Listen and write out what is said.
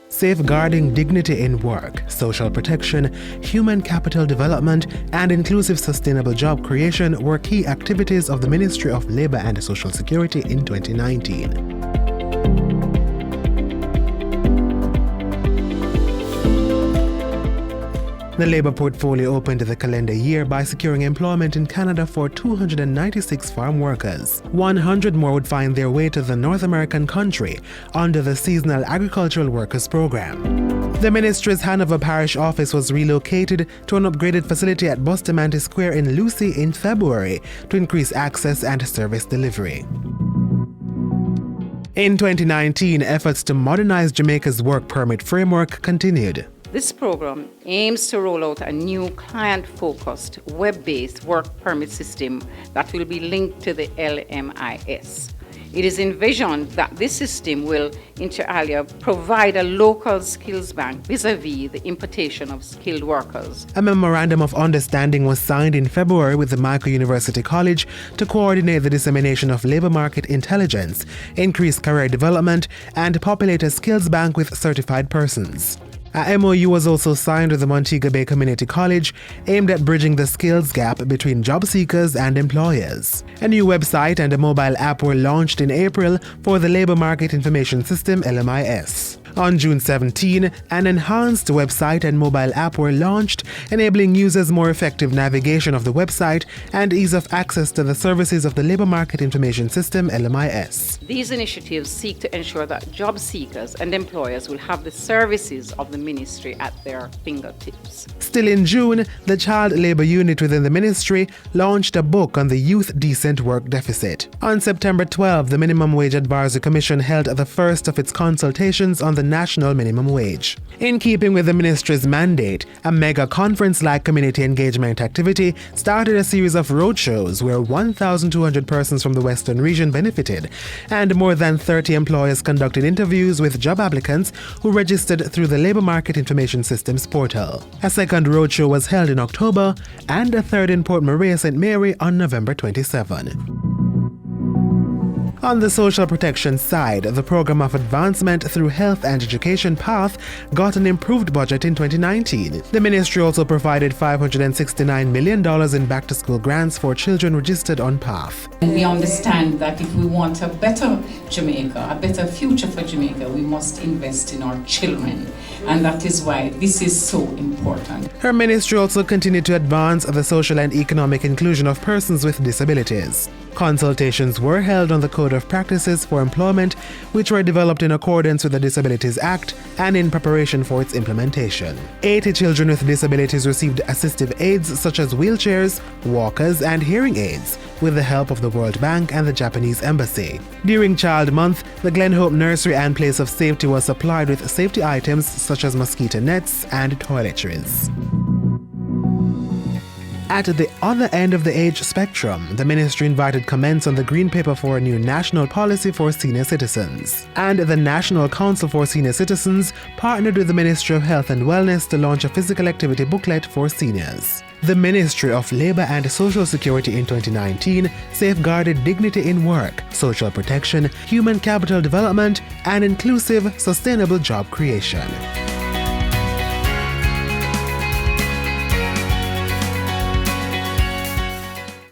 Safeguarding dignity in work, social protection, human capital development, and inclusive sustainable job creation were key activities of the Ministry of Labour and Social Security in 2019. The Labour portfolio opened the calendar year by securing employment in Canada for 296 farm workers. 100 more would find their way to the North American country under the Seasonal Agricultural Workers Program. The Ministry's Hanover Parish office was relocated to an upgraded facility at Bustamante Square in Lucy in February to increase access and service delivery. In 2019, efforts to modernize Jamaica's work permit framework continued. This program aims to roll out a new client-focused, web-based work permit system that will be linked to the LMIS. It is envisioned that this system will, inter alia, provide a local skills bank vis-a-vis the importation of skilled workers. A memorandum of understanding was signed in February with the Montego University College to coordinate the dissemination of labor market intelligence, increase career development, and populate a skills bank with certified persons. A MOU was also signed with the Montego Bay Community College aimed at bridging the skills gap between job seekers and employers. A new website and a mobile app were launched in April for the Labour Market Information System LMIS. On June 17, an enhanced website and mobile app were launched, enabling users more effective navigation of the website and ease of access to the services of the Labour Market Information System LMIS. These initiatives seek to ensure that job seekers and employers will have the services of the Ministry at their fingertips. Still in June, the Child Labour Unit within the Ministry launched a book on the Youth Decent Work Deficit. On September 12, the Minimum Wage Advisory Commission held the first of its consultations on the national minimum wage. In keeping with the Ministry's mandate, a mega conference-like community engagement activity started a series of roadshows where 1,200 persons from the Western region benefited, and more than 30 employers conducted interviews with job applicants who registered through the Labour Market Information Systems portal. A second roadshow was held in October, and a third in Port Maria, St. Mary on November 27. On the social protection side, the Program of Advancement through Health and Education PATH got an improved budget in 2019. The ministry also provided $569 million in back-to-school grants for children registered on PATH. We understand that if we want a better Jamaica, a better future for Jamaica, we must invest in our children. And that is why this is so important. Her ministry also continued to advance the social and economic inclusion of persons with disabilities. Consultations were held on the Code of Practices for Employment, which were developed in accordance with the Disabilities Act and in preparation for its implementation. 80 children with disabilities received assistive aids such as wheelchairs, walkers, and hearing aids with the help of the World Bank and the Japanese Embassy. During Child Month, the Glen Hope Nursery and Place of Safety was supplied with safety items such as mosquito nets and toiletries. At the other end of the age spectrum, the ministry invited comments on the Green Paper for a new national policy for senior citizens. And the National Council for Senior Citizens partnered with the Ministry of Health and Wellness to launch a physical activity booklet for seniors. The Ministry of Labour and Social Security in 2019 safeguarded dignity in work, social protection, human capital development, and inclusive, sustainable job creation.